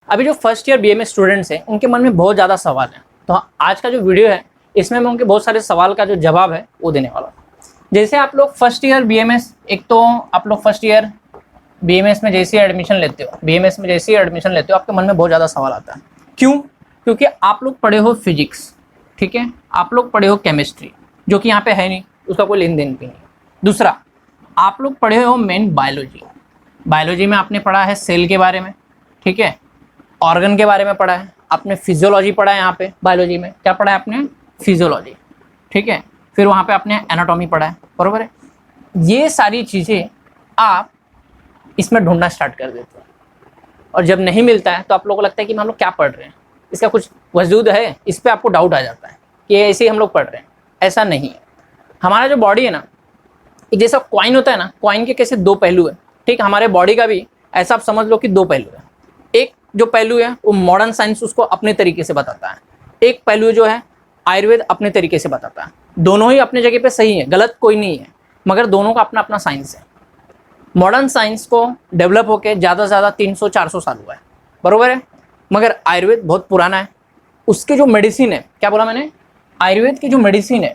अभी जो first year BMS students हैं उनके मन में बहुत ज़्यादा सवाल है, तो आज का जो वीडियो है इसमें मैं उनके बहुत सारे सवाल का जो जवाब है वो देने वाला हूँ। जैसे आप लोग फर्स्ट ईयर बीएमएस, एक तो आप लोग फर्स्ट ईयर बीएमएस में जैसे एडमिशन लेते हो, बीएमएस में जैसे एडमिशन लेते हो आपके मन में बहुत ज़्यादा सवाल आता है। क्यों? क्योंकि आप लोग पढ़े हो फिजिक्स, ठीक है, आप लोग पढ़े हो केमिस्ट्री, जो कि यहाँ पे है नहीं, उसका कोई लेन देन भी नहीं। दूसरा, आप लोग पढ़े हो मेन बायोलॉजी। बायोलॉजी में आपने पढ़ा है सेल के बारे में, ठीक है, ऑर्गन के बारे में पढ़ा है, आपने फिजियोलॉजी पढ़ा है। यहाँ पे बायोलॉजी में क्या पढ़ा है आपने? फिजियोलॉजी, ठीक है। फिर वहाँ पे आपने एनाटॉमी पढ़ा है, बरोबर है। ये सारी चीज़ें आप इसमें ढूंढना स्टार्ट कर देते हो, और जब नहीं मिलता है तो आप लोगों को लगता है कि हम लोग क्या पढ़ रहे हैं, इसका कुछ वजूद है, इस पर आपको डाउट आ जाता है कि ऐसे ही हम लोग पढ़ रहे हैं। ऐसा नहीं है। हमारा जो बॉडी है ना, जैसा कॉइन होता है ना, कॉइन के कैसे दो पहलू है, ठीक, हमारे बॉडी का भी ऐसा आप समझ लो कि दो पहलू है। एक जो पहलू है वो मॉडर्न साइंस उसको अपने तरीके से बताता है, एक पहलू जो है आयुर्वेद अपने तरीके से बताता है। दोनों ही अपने जगह पे सही है, गलत कोई नहीं है, मगर दोनों का अपना अपना साइंस है। मॉडर्न साइंस को डेवलप होकर ज़्यादा से ज़्यादा 300-400 साल हुआ है, बरोबर है, मगर आयुर्वेद बहुत पुराना है। उसके जो मेडिसिन है, क्या बोला मैंने, आयुर्वेद की जो मेडिसिन है,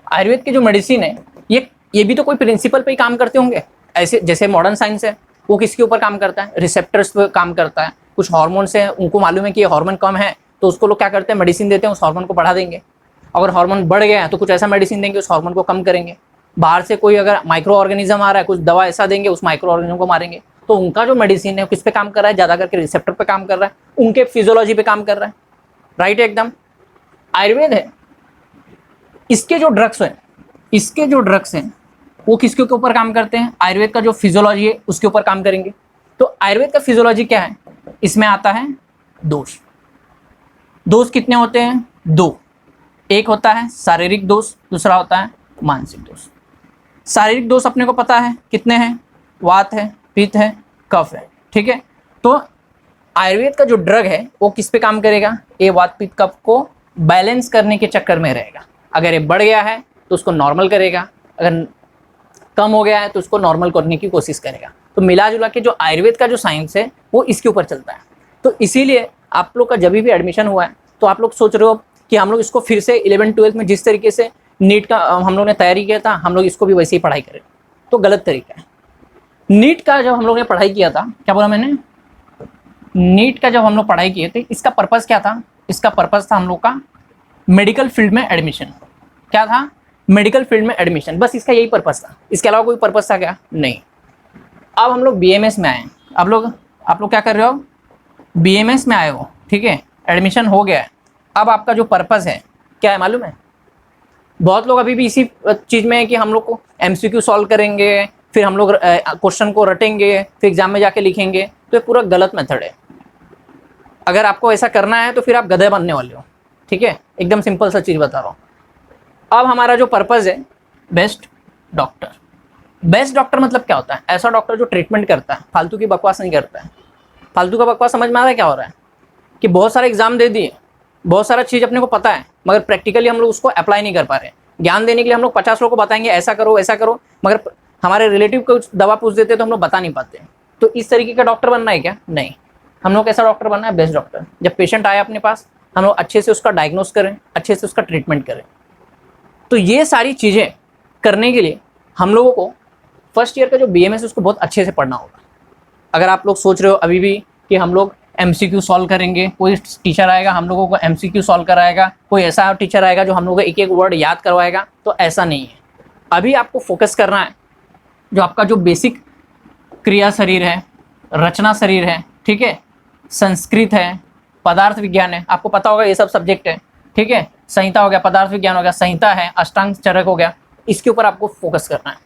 आयुर्वेद की जो मेडिसिन है ये भी तो कोई प्रिंसिपल पे ही काम करते होंगे। ऐसे जैसे मॉडर्न साइंस है वो किसके ऊपर काम करता है? रिसेप्टर्स पे काम करता है। कुछ हार्मोन्स हैं, उनको मालूम है कि ये हार्मोन कम है तो उसको लोग क्या करते हैं, मेडिसिन देते हैं, उस हार्मोन को बढ़ा देंगे। अगर हार्मोन बढ़ गया है तो कुछ ऐसा मेडिसिन देंगे उस हार्मोन को कम करेंगे। बाहर से कोई अगर माइक्रो ऑर्गेनिज्म आ रहा है, कुछ दवा ऐसा देंगे उस माइक्रो ऑर्गेनिज्म को मारेंगे। तो उनका जो मेडिसिन है किस पे काम कर रहा है? ज़्यादा करके रिसेप्टर पे काम कर रहा है, उनके फिजियोलॉजी पे काम कर रहा है, राइट, एकदम। आयुर्वेद है, इसके जो ड्रग्स हैं वो किसके ऊपर काम करते हैं? आयुर्वेद का जो फिजियोलॉजी है उसके ऊपर काम करेंगे। तो आयुर्वेद का फिजियोलॉजी क्या है? इसमें आता है दोष। दोष कितने होते हैं? दो। एक होता है शारीरिक दोष, दूसरा होता है मानसिक दोष। शारीरिक दोष अपने को पता है कितने हैं? वात है, पित्त है, कफ है, ठीक है। तो आयुर्वेद का जो ड्रग है वो किस पे काम करेगा? ये वात पित्त कफ को बैलेंस करने के चक्कर में रहेगा। अगर ये बढ़ गया है तो उसको नॉर्मल करेगा, अगर कम हो गया है तो उसको नॉर्मल करने की कोशिश करेगा। तो मिला जुला के जो आयुर्वेद का जो साइंस है वो इसके ऊपर चलता है। तो इसीलिए आप लोग का जब भी एडमिशन हुआ है तो आप लोग सोच रहे हो कि हम लोग इसको फिर से 11th-12th में जिस तरीके से नीट का हम लोग ने तैयारी किया था हम लोग इसको भी वैसे ही पढ़ाई करें, तो गलत तरीका है। नीट का जब हम लोग ने पढ़ाई किया था, क्या बोला मैंने, नीट का जब हम लोग पढ़ाई किए थे इसका पर्पज़ क्या था? इसका पर्पज़ था हम लोग का मेडिकल फील्ड में एडमिशन। क्या था? मेडिकल फील्ड में एडमिशन, बस इसका यही पर्पज़ था। इसके अलावा कोई पर्पज़ था क्या? नहीं। अब हम लोग बीएमएस में आए, आप लोग क्या कर रहे हो? बीएमएस में आए हो, ठीक है, एडमिशन हो गया है। अब आपका जो पर्पज़ है क्या है मालूम है? बहुत लोग अभी भी इसी चीज़ में है कि हम लोग को एमसीक्यू सॉल्व करेंगे, फिर हम लोग क्वेश्चन को रटेंगे, फिर एग्जाम में जाके लिखेंगे। तो ये पूरा गलत मेथड है। अगर आपको ऐसा करना है तो फिर आप गधे बनने वाले हो, ठीक है, एकदम सिंपल सा चीज़ बता रहा हूँ। अब हमारा जो पर्पज़ है, बेस्ट डॉक्टर। बेस्ट डॉक्टर मतलब क्या होता है? ऐसा डॉक्टर जो ट्रीटमेंट करता है, फालतू की बकवास नहीं करता है। फालतू का बकवास समझ में आ रहा है क्या हो रहा है? कि बहुत सारे एग्जाम दे दिए, बहुत सारा चीज़ अपने को पता है, मगर प्रैक्टिकली हम लोग उसको अप्लाई नहीं कर पा रहे। ज्ञान देने के लिए हम लोग 50 लोगों को बताएंगे ऐसा करो ऐसा करो, मगर हमारे रिलेटिव को दवा पूछ देते तो हम लोग बता नहीं पाते। तो इस तरीके का डॉक्टर बनना है क्या? नहीं। हम लोग कैसा डॉक्टर बनना है? Best doctor. जब पेशेंट आए अपने पास, हम लोग अच्छे से उसका डायग्नोस करें, अच्छे से उसका ट्रीटमेंट करें। तो ये सारी चीज़ें करने के लिए हम लोगों को फर्स्ट ईयर का जो बीएमएस है उसको बहुत अच्छे से पढ़ना होगा। अगर आप लोग सोच रहे हो अभी भी कि हम लोग एमसीक्यू सॉल्व करेंगे, कोई टीचर आएगा हम लोगों को एमसीक्यू सॉल्व कराएगा, कोई ऐसा टीचर आएगा जो हम लोगों को एक एक वर्ड याद करवाएगा, तो ऐसा नहीं है। अभी आपको फोकस करना है जो आपका जो बेसिक क्रिया शरीर है, रचना शरीर है, ठीक है, संस्कृत है, पदार्थ विज्ञान है, आपको पता होगा ये सब सब्जेक्ट है, ठीक है, संहिता हो गया, पदार्थ विज्ञान हो गया, संहिता है, अष्टांग चरक हो गया, इसके ऊपर आपको फोकस करना है।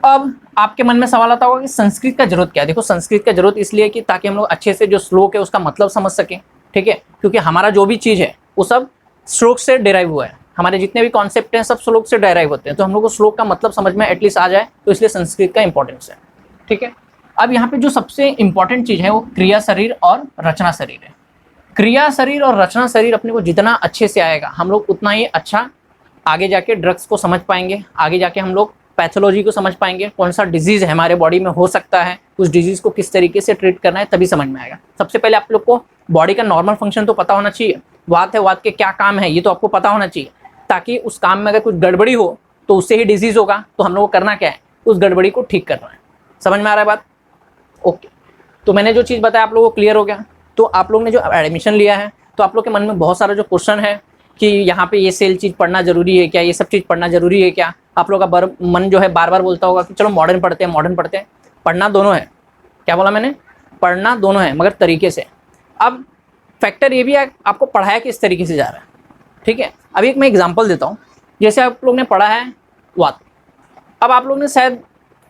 अब आपके मन में सवाल आता होगा कि संस्कृत का जरूरत क्या है? देखो, संस्कृत का जरूरत इसलिए कि ताकि हम लोग अच्छे से जो श्लोक है उसका मतलब समझ सकें, ठीक है, क्योंकि हमारा जो भी चीज़ है वो सब श्लोक से डिराइव हुआ है। हमारे जितने भी कॉन्सेप्ट हैं सब श्लोक से डिराइव होते हैं, तो हम लोग को श्लोक का मतलब समझ में एटलीस्ट आ जाए, तो इसलिए संस्कृत का इंपॉर्टेंस है, ठीक है। अब यहाँ पे जो सबसे इंपॉर्टेंट चीज़ है वो क्रिया शरीर और रचना शरीर है। क्रिया शरीर और रचना शरीर अपने को जितना अच्छे से आएगा हम लोग उतना ही अच्छा आगे जाके ड्रग्स को समझ पाएंगे, आगे जाके हम लोग पैथोलॉजी को समझ पाएंगे, कौन सा डिजीज हमारे बॉडी में हो सकता है, उस डिजीज को किस तरीके से ट्रीट करना है, तभी समझ में आएगा। सबसे पहले आप लोग को बॉडी का नॉर्मल फंक्शन तो पता होना चाहिए, वात है, वात के क्या काम है ये तो आपको पता होना चाहिए, ताकि उस काम में अगर कुछ गड़बड़ी हो तो उससे ही डिजीज होगा, तो हम लोग को करना क्या है, उस गड़बड़ी को ठीक करना है। समझ में आ रहा है बात? ओके, तो मैंने जो चीज़ बताया आप लोगों को क्लियर हो गया। तो आप लोग ने जो एडमिशन लिया है तो आप लोग के मन में बहुत सारा जो क्वेश्चन है कि यहाँ पे ये सेल चीज़ पढ़ना जरूरी है क्या, ये सब चीज़ पढ़ना जरूरी है क्या, आप लोग का मन जो है बार बार बोलता होगा कि चलो मॉडर्न पढ़ते हैं, मॉडर्न पढ़ते हैं। पढ़ना दोनों है, क्या बोला मैंने, पढ़ना दोनों है मगर तरीके से। अब फैक्टर ये भी है आपको पढ़ाया किस तरीके से जा रहा है, ठीक है। अभी एक मैं एग्जाम्पल देता हूँ, जैसे आप लोग ने पढ़ा है वात, अब आप लोग ने शायद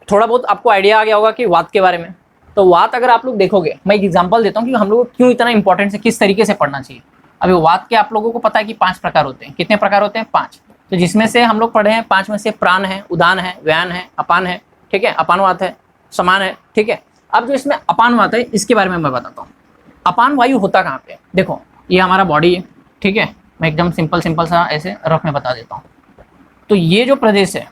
थोड़ा बहुत आपको आइडिया आ गया होगा कि वात के बारे में। तो वात अगर आप लोग देखोगे, मैं एक एग्जांपल देता हूँ कि हम लोग को क्यों इतना इंपॉर्टेंट है, किस तरीके से पढ़ना चाहिए। अभी वात के आप लोगों को पता है कि 5 प्रकार होते हैं। कितने प्रकार होते हैं? 5। तो जिसमें से हम लोग पढ़े हैं 5 में से प्राण है, उदान है, व्यान है, अपान है, ठीक है, अपान वात है, समान है, ठीक है। अब जो इसमें अपान वात है इसके बारे में मैं बताता हूँ। अपान वायु होता कहाँ पे? देखो ये हमारा बॉडी है, ठीक है, मैं एकदम सिंपल सा ऐसे रफ में बता देता हूँ। तो ये जो प्रदेश है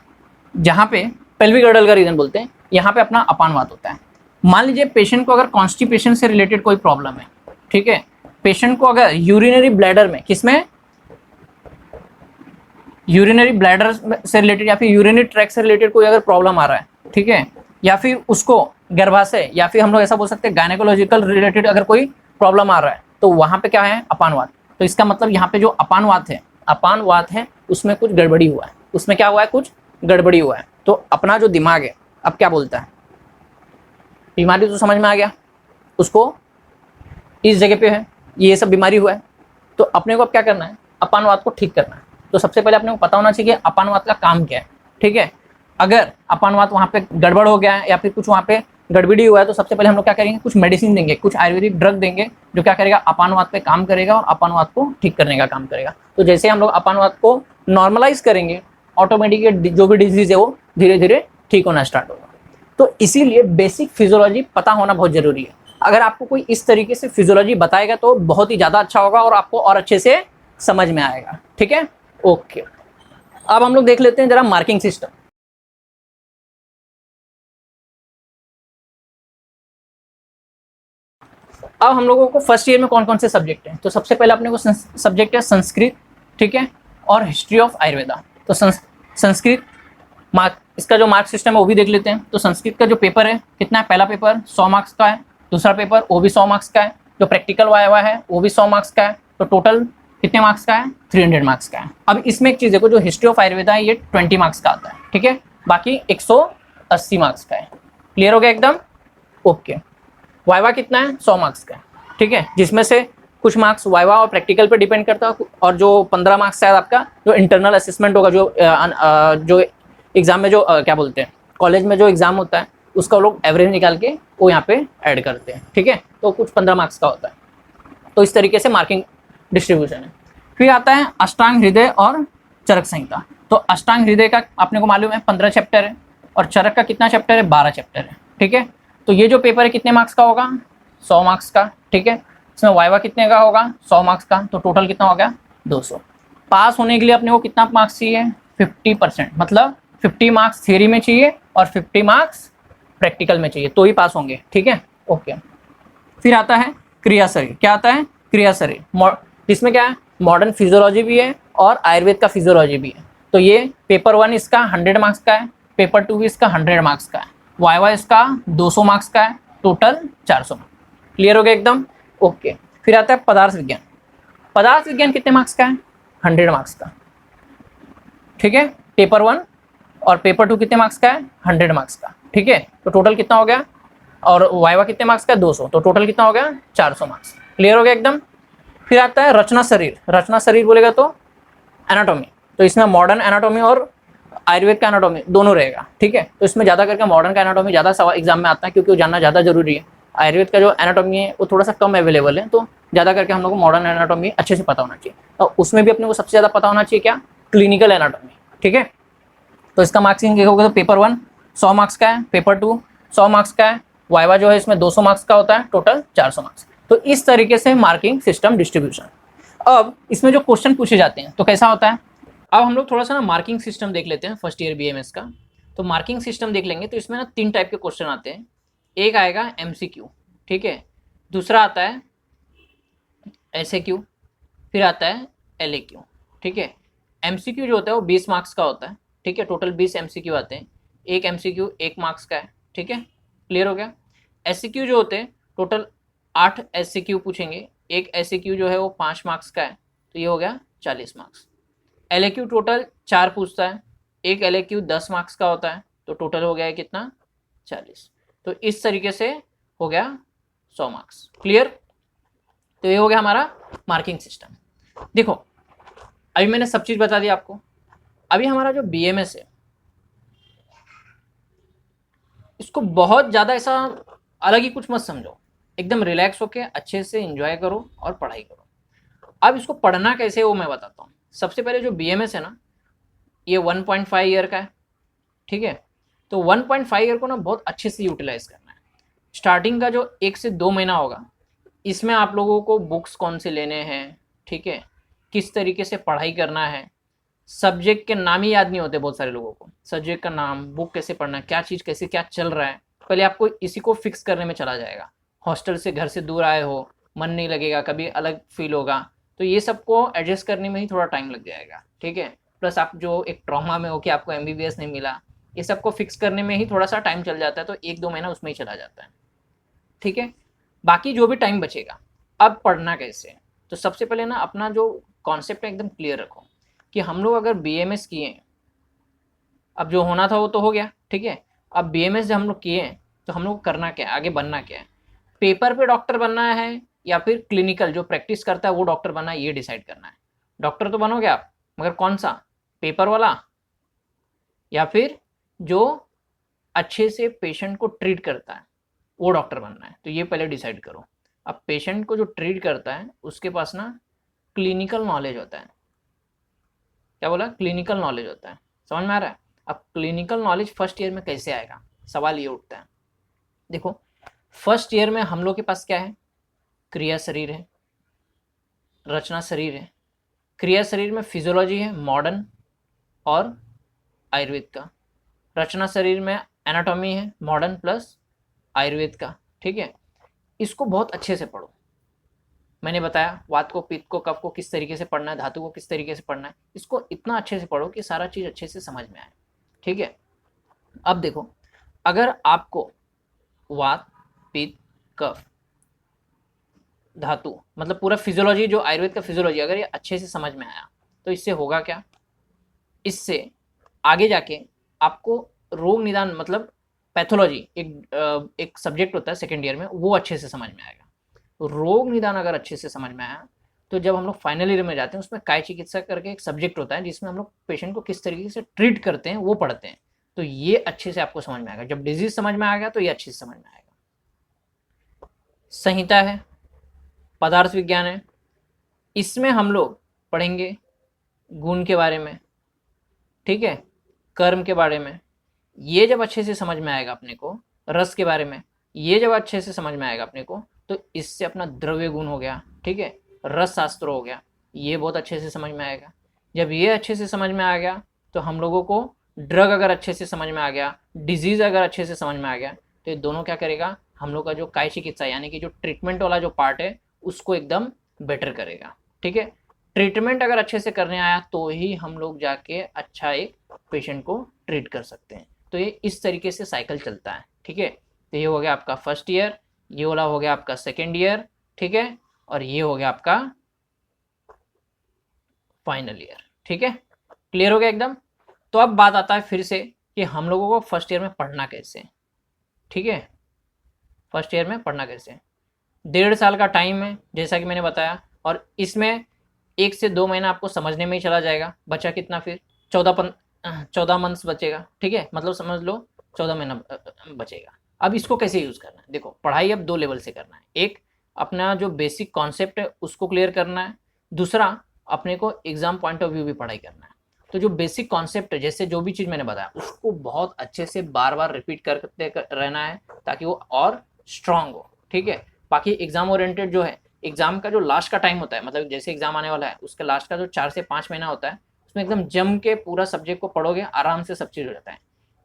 जहाँ पे पेल्विक गर्डल का रीजन बोलते हैं, यहाँ पे अपना अपान वात होता है। मान लीजिए पेशेंट को अगर कॉन्स्टिपेशन से रिलेटेड कोई प्रॉब्लम है, ठीक है, पेशेंट को अगर यूरिनरी ब्लैडर में, किसमें, यूरिनरी ब्लैडर से रिलेटेड या फिर यूरिनरी ट्रैक से रिलेटेड कोई अगर प्रॉब्लम आ रहा है, ठीक है, या फिर उसको गर्भाशय या फिर हम लोग ऐसा बोल सकते हैं गायनेकोलॉजिकल रिलेटेड अगर कोई प्रॉब्लम आ रहा है, तो वहाँ पे क्या है, अपानवात। तो इसका मतलब यहाँ पे जो अपानवात है उसमें कुछ गड़बड़ी हुआ है, उसमें क्या हुआ है, कुछ गड़बड़ी हुआ है। तो अपना जो दिमाग है अब क्या बोलता है, बीमारी तो समझ में आ गया, उसको इस जगह पे है, ये सब बीमारी हुआ है, तो अपने को अब क्या करना है, अपानवात को ठीक करना है। तो सबसे पहले अपने को पता होना चाहिए कि अपानवात का काम क्या है, ठीक है। अगर अपानवात वहाँ पे गड़बड़ हो गया है या फिर कुछ वहाँ पे गड़बड़ी हुआ है, तो सबसे पहले हम लोग क्या करेंगे, कुछ मेडिसिन देंगे, कुछ आयुर्वेदिक ड्रग देंगे जो क्या करेगा, अपानवात पे काम करेगा और अपानवात को ठीक करने का काम करेगा। तो जैसे हम लोग अपानवात को नॉर्मलाइज करेंगे, ऑटोमेटिकली जो भी डिजीज है वो धीरे धीरे ठीक होना स्टार्ट होगा। तो इसीलिए बेसिक फिजियोलॉजी पता होना बहुत जरूरी है। अगर आपको कोई इस तरीके से फिजियोलॉजी बताएगा तो बहुत ही ज़्यादा अच्छा होगा और आपको और अच्छे से समझ में आएगा, ठीक है। ओके, अब हम लोग देख लेते हैं जरा मार्किंग सिस्टम। अब हम लोगों को फर्स्ट ईयर में कौन कौन से सब्जेक्ट हैं, तो सबसे पहले अपने को सब्जेक्ट है संस्कृत, ठीक है, और हिस्ट्री ऑफ आयुर्वेदा। तो संस्कृत मार्क, इसका जो मार्क सिस्टम है वो भी देख लेते हैं। तो संस्कृत का जो पेपर है कितना है, पहला पेपर 100 मार्क्स का है, दूसरा पेपर वो भी 100 मार्क्स का है, जो प्रैक्टिकल वाया है वो भी 100 मार्क्स का है। तो टोटल कितने मार्क्स का है, 300 मार्क्स का है। अब इसमें एक चीज़ देखो, जो हिस्ट्री ऑफ आयुर्वेदा है ये 20 मार्क्स का आता है, ठीक है, बाकी 180 मार्क्स का है। क्लियर हो गया एकदम? ओके। वाइवा कितना है, 100 मार्क्स का है, ठीक है, जिसमें से कुछ मार्क्स वाइवा और प्रैक्टिकल पे डिपेंड करता है, और जो 15 मार्क्स शायद आपका जो इंटरनल असेसमेंट होगा, जो एग्जाम में जो क्या बोलते हैं, कॉलेज में जो एग्जाम होता है उसका लोग एवरेज निकाल के वो यहाँ पे ऐड करते हैं, ठीक है। तो कुछ 15 मार्क्स का होता है। तो इस तरीके से मार्किंग डिस्ट्रीब्यूशन है। फिर आता है अष्टांग हृदय और चरक संहिता। तो अष्टांग हृदय का आपने को मालूम है 15 चैप्टर है, और चरक का कितना चैप्टर है, 12 चैप्टर है, ठीक है। तो ये जो पेपर है कितने मार्क्स का होगा, 100 मार्क्स का, ठीक है। इसमें वाइवा कितने का होगा, 100 मार्क्स का, तो टोटल कितना हो गया, 200। पास होने के लिए अपने को कितना मार्क्स चाहिए, 50%, मतलब 50 मार्क्स थियरी में चाहिए और 50 मार्क्स प्रैक्टिकल में चाहिए, तो ही पास होंगे, ठीक है। ओके, फिर आता है क्रिया शरीर। क्या आता है, क्रिया शरीर, जिसमें क्या है, मॉडर्न फिजियोलॉजी भी है और आयुर्वेद का फिजियोलॉजी भी है। तो ये पेपर 1 इसका 100 मार्क्स का है, पेपर 2 भी इसका 100 मार्क्स का है, वाइवा इसका 200 मार्क्स का है, टोटल 400 मार्क्स। क्लियर हो गया एकदम? ओके। फिर आता है पदार्थ विज्ञान। पदार्थ विज्ञान कितने मार्क्स का है, 100 मार्क्स का, ठीक है। पेपर 1 और पेपर 2 कितने मार्क्स का है, 100 मार्क्स का, ठीक है। तो टोटल कितना हो गया, और वाइवा कितने मार्क्स का है, 200, तो टोटल कितना हो गया, 400 मार्क्स। क्लियर हो गया एकदम? फिर आता है रचना शरीर। रचना शरीर बोलेगा तो एनाटॉमी। तो इसमें मॉडर्न एनाटॉमी और आयुर्वेद का एनाटॉमी दोनों रहेगा, ठीक है। तो इसमें ज़्यादा करके मॉडर्न का एनाटॉमी ज़्यादा सवाल एग्जाम में आता है, क्योंकि वो जानना ज़्यादा जरूरी है। आयुर्वेद का जो एनाटॉमी है वो थोड़ा सा कम अवेलेबल है, तो ज़्यादा करके हम लोग को मॉडर्न एनाटॉमी अच्छे से पता होना चाहिए। और उसमें भी अपने को सबसे ज़्यादा पता होना चाहिए क्या, क्लिनिकल एनाटॉमी, ठीक है। तो इसका मार्क्सिंग देखोगे तो पेपर 1 100 मार्क्स का है, पेपर 2 100 मार्क्स का है, वाइवा जो है इसमें 200 मार्क्स का होता है, टोटल 400 मार्क्स। तो इस तरीके से मार्किंग सिस्टम डिस्ट्रीब्यूशन। अब इसमें जो क्वेश्चन पूछे जाते हैं तो कैसा होता है, अब हम लोग थोड़ा सा ना मार्किंग सिस्टम देख लेते हैं फर्स्ट ईयर बीएमएस का। तो मार्किंग सिस्टम देख लेंगे तो इसमें ना 3 टाइप के क्वेश्चन आते हैं। एक आएगा MCQ, ठीक है, दूसरा आता है SAQ, फिर आता है LAQ, ठीक है। MCQ जो होता है वो 20 मार्क्स का होता है, ठीक है, टोटल 20 MCQ आते हैं। एक MCQ 1 मार्क्स का है, ठीक है, क्लियर हो गया। SAQ जो होते हैं टोटल 8 SAQ पूछेंगे, एक SAQ जो है वो 5 मार्क्स का है, तो ये हो गया 40 मार्क्स। LAQ टोटल 4 पूछता है, एक LAQ 10 मार्क्स का होता है, तो टोटल हो गया कितना, 40। तो इस तरीके से हो गया 100 मार्क्स, क्लियर। तो ये हो गया हमारा मार्किंग सिस्टम। देखो अभी मैंने सब चीज बता दी आपको। अभी हमारा जो BMS है इसको बहुत ज्यादा ऐसा अलग ही कुछ मत समझो, एकदम रिलैक्स होके अच्छे से एंजॉय करो और पढ़ाई करो। अब इसको पढ़ना कैसे वो मैं बताता हूँ। सबसे पहले जो BMS है ना ये 1.5 ईयर का है, ठीक है। तो 1.5 ईयर को ना बहुत अच्छे से यूटिलाइज करना है। स्टार्टिंग का जो 1 से 2 महीना होगा इसमें आप लोगों को बुक्स कौन से लेने हैं, ठीक है, किस तरीके से पढ़ाई करना है। सब्जेक्ट के नाम ही याद नहीं होते बहुत सारे लोगों को, सब्जेक्ट का नाम, बुक कैसे पढ़ना है, क्या चीज़ कैसे क्या चल रहा है, पहले आपको इसी को फिक्स करने में चला जाएगा। हॉस्टल से घर से दूर आए हो, मन नहीं लगेगा, कभी अलग फील होगा, तो ये सबको एडजस्ट करने में ही थोड़ा टाइम लग जाएगा, ठीक है। प्लस आप जो एक ट्रॉमा में हो कि आपको MBBS नहीं मिला, ये सबको फिक्स करने में ही थोड़ा सा टाइम चल जाता है, तो 1-2 महीना उसमें ही चला जाता है, ठीक है। बाकी जो भी टाइम बचेगा, अब पढ़ना कैसे। तो सबसे पहले ना अपना जो कॉन्सेप्ट है एकदम क्लियर रखो कि हम लोग अगर BMS किए, अब जो होना था वो तो हो गया, ठीक है। अब BMS जब हम लोग किए तो हम लोग को करना क्या है, आगे बनना क्या है। पेपर पे डॉक्टर बनना है या फिर क्लिनिकल जो प्रैक्टिस करता है वो डॉक्टर बनना है, ये डिसाइड करना है। डॉक्टर तो बनोगे आप, मगर कौन सा, पेपर वाला या फिर जो अच्छे से पेशेंट को ट्रीट करता है वो डॉक्टर बनना है, तो ये पहले डिसाइड करो। अब पेशेंट को जो ट्रीट करता है उसके पास ना क्लिनिकल नॉलेज होता है। क्या बोला, क्लिनिकल नॉलेज होता है, समझ में आ रहा है। अब क्लिनिकल नॉलेज फर्स्ट ईयर में कैसे आएगा, सवाल ये उठता है। देखो फर्स्ट ईयर में हम लोग के पास क्या है, क्रिया शरीर है, रचना शरीर है। क्रिया शरीर में फिजियोलॉजी है मॉडर्न और आयुर्वेद का, रचना शरीर में एनाटॉमी है मॉडर्न प्लस आयुर्वेद का, ठीक है। इसको बहुत अच्छे से पढ़ो। मैंने बताया वात को, पित्त को, कफ को किस तरीके से पढ़ना है, धातु को किस तरीके से पढ़ना है, इसको इतना अच्छे से पढ़ो कि सारा चीज़ अच्छे से समझ में आए, ठीक है। अब देखो अगर आपको वात, पित्त, कफ, धातु मतलब पूरा फिजियोलॉजी जो आयुर्वेद का फिजियोलॉजी अगर ये अच्छे से समझ में आया तो इससे होगा क्या, इससे आगे जाके आपको रोग निदान मतलब पैथोलॉजी एक सब्जेक्ट होता है सेकेंड ईयर में, वो अच्छे से समझ में आएगा। तो रोग निदान अगर अच्छे से समझ में आया तो जब हम लोग फाइनल ईयर में जाते हैं उसमें काय चिकित्सा करके एक सब्जेक्ट होता है जिसमें हम लोग पेशेंट को किस तरीके से ट्रीट करते हैं वो पढ़ते हैं। तो ये अच्छे से आपको समझ में आएगा। जब डिजीज समझ में आ गया तो ये अच्छे से समझ में आएगा। संहिता है, पदार्थ विज्ञान है, इसमें हम लोग पढ़ेंगे गुण के बारे में, ठीक है, कर्म के बारे में। ये जब अच्छे से समझ में आएगा अपने को, रस के बारे में ये जब अच्छे से समझ में आएगा अपने को, तो इससे अपना द्रव्य गुण हो गया, ठीक है, रस शास्त्र हो गया, ये बहुत अच्छे से समझ में आएगा। जब ये अच्छे से समझ में आ गया तो हम लोगों को ड्रग अगर अच्छे से समझ में आ गया, डिजीज़ अगर अच्छे से समझ में आ गया, तो ये दोनों क्या करेगा, हम लोग का जो काय चिकित्सा यानी कि जो ट्रीटमेंट वाला जो पार्ट है उसको एकदम बेटर करेगा, ठीक है। ट्रीटमेंट अगर अच्छे से करने आया तो ही हम लोग जाके अच्छा एक पेशेंट को ट्रीट कर सकते हैं। तो ये इस तरीके से साइकिल चलता है, ठीक है। तो ये हो गया आपका फर्स्ट ईयर, ये वाला हो गया आपका सेकेंड ईयर, ठीक है, और ये हो गया आपका फाइनल ईयर, ठीक है। क्लियर हो गया एकदम। तो अब बात आता है फिर से कि हम लोगों को फर्स्ट ईयर में पढ़ना कैसे, ठीक है। फर्स्ट ईयर में पढ़ना कैसे, 1.5 साल का टाइम है जैसा कि मैंने बताया, और इसमें 1 से 2 महीना आपको समझने में ही चला जाएगा। बचा कितना फिर 14 मंथ्स बचेगा, ठीक है, मतलब समझ लो 14 महीना बचेगा। अब इसको कैसे यूज़ करना है, देखो पढ़ाई अब 2 लेवल से करना है। एक अपना जो बेसिक कॉन्सेप्ट है उसको क्लियर करना है, दूसरा अपने को एग्जाम पॉइंट ऑफ व्यू भी पढ़ाई करना है। तो जो बेसिक कॉन्सेप्ट है, जैसे जो भी चीज़ मैंने बताया उसको बहुत अच्छे से बार बार रिपीट करते रहना है ताकि वो और स्ट्रांग हो, ठीक है। बाकी एग्जाम ओरिएंटेड जो है, एग्जाम का जो लास्ट का टाइम होता है, मतलब जैसे एग्जाम आने वाला है उसका लास्ट का जो 4 से 5 महीना होता है उसमें एकदम जम के पूरा सब्जेक्ट को पढ़ोगे, आराम से सब चीज़ हो जाता है।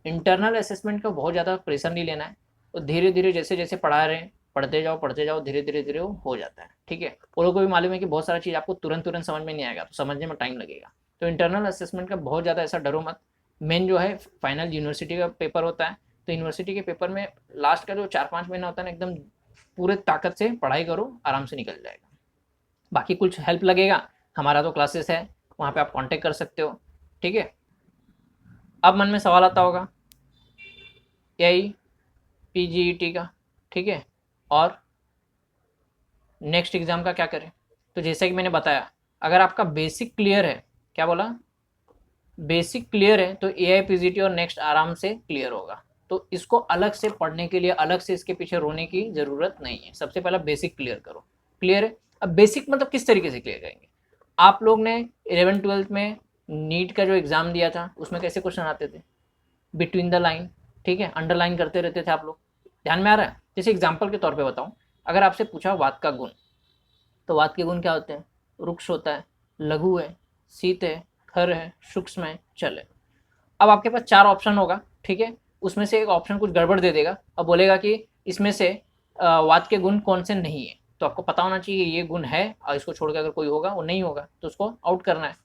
इंटरनल असेसमेंट का बहुत ज़्यादा प्रेशर नहीं लेना है, तो धीरे धीरे जैसे जैसे पढ़ा रहे हैं पढ़ते जाओ धीरे धीरे धीरे वो हो जाता है। ठीक है, वो लोग को भी मालूम है कि बहुत सारा चीज़ आपको तुरंत तुरंत समझ में नहीं आएगा, तो समझने में टाइम लगेगा। तो इंटरनल असेसमेंट का बहुत ज़्यादा ऐसा डरो मत। मेन जो है फाइनल यूनिवर्सिटी का पेपर होता है, तो यूनिवर्सिटी के पेपर में लास्ट का जो 4-5 महीना होता है ना, एकदम पूरे ताकत से पढ़ाई करो, आराम से निकल जाएगा। बाकी कुछ हेल्प लगेगा, हमारा तो क्लासेस है, वहाँ पे आप कांटेक्ट कर सकते हो। ठीक है, अब मन में सवाल आता होगा यही पीजीईटी का, ठीक है, और नेक्स्ट एग्ज़ाम का क्या करें। तो जैसे कि मैंने बताया, अगर आपका बेसिक क्लियर है, क्या बोला, बेसिक क्लियर है, तो एआईपीजीटी और नेक्स्ट आराम से क्लियर होगा। तो इसको अलग से पढ़ने के लिए, अलग से इसके पीछे रोने की ज़रूरत नहीं है। सबसे पहला बेसिक क्लियर करो। क्लियर है, अब बेसिक मतलब किस तरीके से क्लियर करेंगे। आप लोग ने 11th-12th में नीट का जो एग्ज़ाम दिया था, उसमें कैसे क्वेश्चन आते थे, बिटवीन द लाइन, ठीक है, अंडरलाइन करते रहते थे आप लोग, ध्यान में आ रहा है। जैसे एग्जाम्पल के तौर पे बताऊं, अगर आपसे पूछा वात का गुण, तो वात के गुण क्या होते हैं, रुक्ष होता है, लघु है, शीत है, खर है, सूक्ष्म है, चल है। अब आपके पास 4 ऑप्शन होगा, ठीक है, उसमें से एक ऑप्शन कुछ गड़बड़ दे देगा और बोलेगा कि इसमें से वात के गुण कौन से नहीं है। तो आपको पता होना चाहिए ये गुण है, और इसको छोड़ के अगर कोई होगा वो नहीं होगा, तो उसको आउट करना है।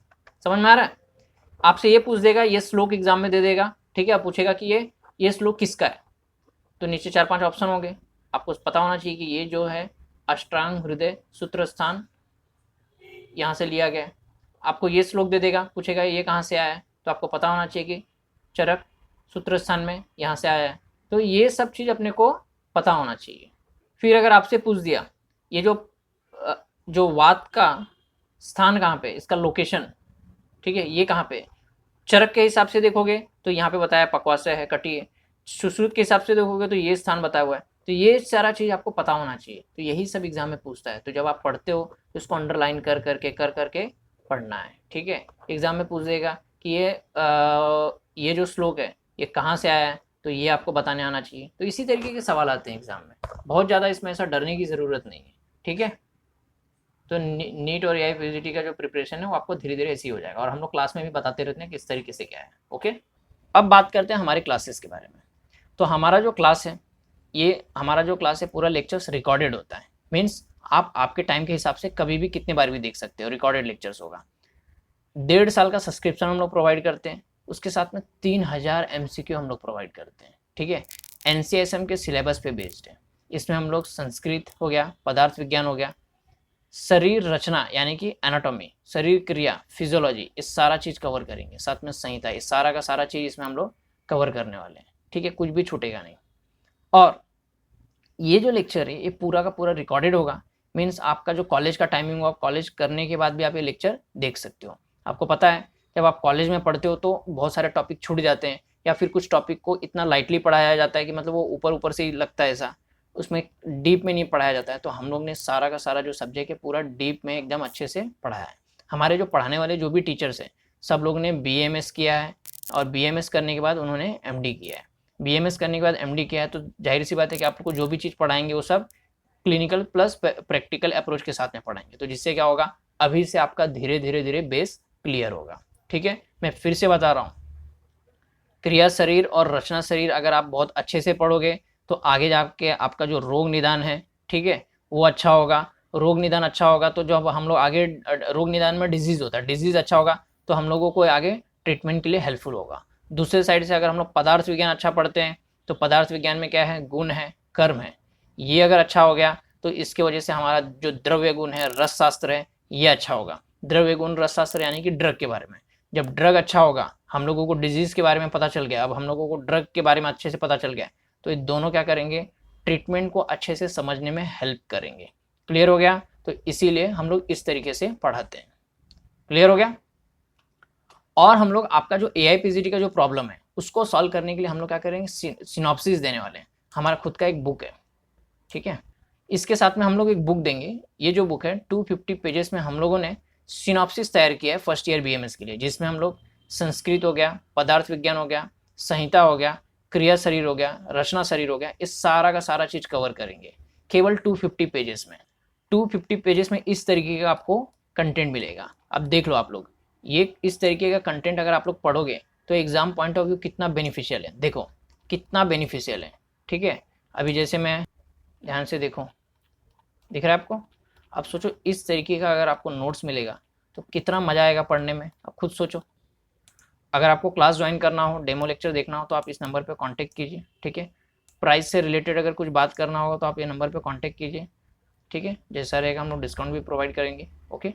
समझ में आ रहा है। आपसे ये पूछ देगा, ये श्लोक एग्जाम में दे देगा, ठीक है, आप पूछेगा कि ये श्लोक किसका है, तो नीचे 4-5 ऑप्शन होंगे, आपको पता होना चाहिए कि ये जो है अष्टांग हृदय सूत्र स्थान यहाँ से लिया गया है। आपको ये श्लोक दे देगा, पूछेगा ये कहाँ से आया है, तो आपको पता होना चाहिए कि चरक सूत्र स्थान में यहाँ से आया है। तो ये सब चीज़ अपने को पता होना चाहिए। फिर अगर आपसे पूछ दिया ये जो वात का स्थान कहाँ पे, इसका लोकेशन, ठीक है, ये कहाँ पे, चरक के हिसाब से देखोगे तो यहाँ पे बताया पक्वाशय है, कटी है। सुश्रुत के हिसाब से देखोगे तो ये स्थान बताया हुआ है। तो ये सारा चीज़ आपको पता होना चाहिए। तो यही सब एग्जाम में पूछता है। तो जब आप पढ़ते हो तो इसको अंडरलाइन कर करके पढ़ना है। ठीक है, एग्जाम में पूछ देगा कि ये जो श्लोक है ये कहाँ से आया है, तो ये आपको बताने आना चाहिए। तो इसी तरीके के सवाल आते हैं एग्जाम में, बहुत ज़्यादा इसमें ऐसा डरने की ज़रूरत नहीं है। ठीक है, तो नीट और एआईपीजीटी का जो प्रिपरेशन है वो आपको धीरे धीरे ऐसे ही हो जाएगा, और हम लोग क्लास में भी बताते रहते हैं किस तरीके से क्या है। ओके, अब बात करते हैं हमारे क्लासेस के बारे में। तो हमारा जो क्लास है, ये हमारा जो क्लास है पूरा लेक्चर्स रिकॉर्डेड होता है। मीन्स आप आपके टाइम के हिसाब से कभी भी कितने बार भी देख सकते हो, रिकॉर्डेड लेक्चर्स होगा। 1.5 साल का सब्सक्रिप्शन हम लोग प्रोवाइड करते हैं, उसके साथ में 3000 MCQ हम लोग प्रोवाइड करते हैं। ठीक है, NCSM के सिलेबस पे बेस्ड है। इसमें हम लोग संस्कृत हो गया, पदार्थ विज्ञान हो गया, शरीर रचना यानी कि एनाटॉमी, शरीर क्रिया, फिजियोलॉजी, इस सारा चीज़ कवर करेंगे। साथ में संहिता, इस सारा का सारा चीज़ इसमें हम लोग कवर करने वाले हैं। ठीक है, कुछ भी छूटेगा नहीं। और ये जो लेक्चर है ये पूरा का पूरा रिकॉर्डेड होगा। मीन्स आपका जो कॉलेज का टाइमिंग होगा, कॉलेज करने के बाद भी आप ये लेक्चर देख सकते हो। आपको पता है जब आप कॉलेज में पढ़ते हो तो बहुत सारे टॉपिक छूट जाते हैं, या फिर कुछ टॉपिक को इतना लाइटली पढ़ाया जाता है कि मतलब वो ऊपर ऊपर से ही लगता है, ऐसा उसमें डीप में नहीं पढ़ाया जाता है। तो हम लोग ने सारा का सारा जो सब्जेक्ट है पूरा डीप में एकदम अच्छे से पढ़ाया है। हमारे जो पढ़ाने वाले जो भी टीचर्स हैं सब लोग ने BMS किया है, और BMS करने के बाद उन्होंने MD किया है। BMS करने के बाद MD किया है, तो जाहिर सी बात है कि आपको जो भी चीज़ पढ़ाएंगे वो सब क्लिनिकल प्लस प्रैक्टिकल अप्रोच के साथ में पढ़ाएंगे। तो जिससे क्या होगा, अभी से आपका धीरे धीरे धीरे बेस क्लियर होगा। ठीक है, मैं फिर से बता रहा हूँ, क्रिया शरीर और रचना शरीर अगर आप बहुत अच्छे से पढ़ोगे तो आगे जाके आपका जो रोग निदान है, ठीक है, वो अच्छा होगा। रोग निदान अच्छा होगा तो जब हम लोग आगे, रोग निदान में डिजीज़ होता है, डिजीज़ अच्छा होगा तो हम लोगों को आगे ट्रीटमेंट के लिए हेल्पफुल होगा। दूसरे साइड से अगर हम लोग पदार्थ विज्ञान अच्छा पढ़ते हैं तो पदार्थ विज्ञान में क्या है, गुण है, कर्म है, ये अगर अच्छा हो गया तो इसके वजह से हमारा जो द्रव्य गुण है, रस शास्त्र है, ये अच्छा होगा। द्रव्य गुण रस शास्त्र यानी कि ड्रग के बारे में। जब ड्रग अच्छा होगा, हम लोगों को डिजीज़ के बारे में पता चल गया, अब हम लोगों को ड्रग के बारे में अच्छे से पता चल गया, तो ये दोनों क्या करेंगे, ट्रीटमेंट को अच्छे से समझने में हेल्प करेंगे। क्लियर हो गया, तो इसीलिए हम लोग इस तरीके से पढ़ाते हैं। क्लियर हो गया। और हम लोग आपका जो AIPGT का जो प्रॉब्लम है उसको सॉल्व करने के लिए हम लोग क्या करेंगे, सिनॉप्सिस देने वाले हैं। हमारा खुद का एक बुक है, ठीक है, इसके साथ में हम लोग एक बुक देंगे। ये जो बुक है 250 पेजेस में हम लोगों ने सिनॉप्सिस तैयार किया है फर्स्ट ईयर BMS के लिए, जिसमें हम लोग संस्कृत हो गया, पदार्थ विज्ञान हो गया, संहिता हो गया, क्रिया शरीर हो गया, रचना शरीर हो गया, इस सारा का सारा चीज़ कवर करेंगे केवल 250 पेजेस में। 250 पेजेस में इस तरीके का आपको कंटेंट मिलेगा। अब देख लो आप लोग, ये इस तरीके का कंटेंट अगर आप लोग पढ़ोगे तो एग्ज़ाम पॉइंट ऑफ व्यू कितना बेनिफिशियल है, देखो कितना बेनिफिशियल है। ठीक है, अभी जैसे मैं ध्यान से देखो, दिख रहा है आपको? अब सोचो इस तरीके का अगर आपको नोट्स मिलेगा तो कितना मज़ा आएगा पढ़ने में, अब खुद सोचो। अगर आपको क्लास ज्वाइन करना हो, डेमो लेक्चर देखना हो तो आप इस नंबर पे कांटेक्ट कीजिए। ठीक है, प्राइस से रिलेटेड अगर कुछ बात करना होगा तो आप ये नंबर पे कांटेक्ट कीजिए। ठीक है, जैसा रहेगा हम लोग डिस्काउंट भी प्रोवाइड करेंगे। ओके।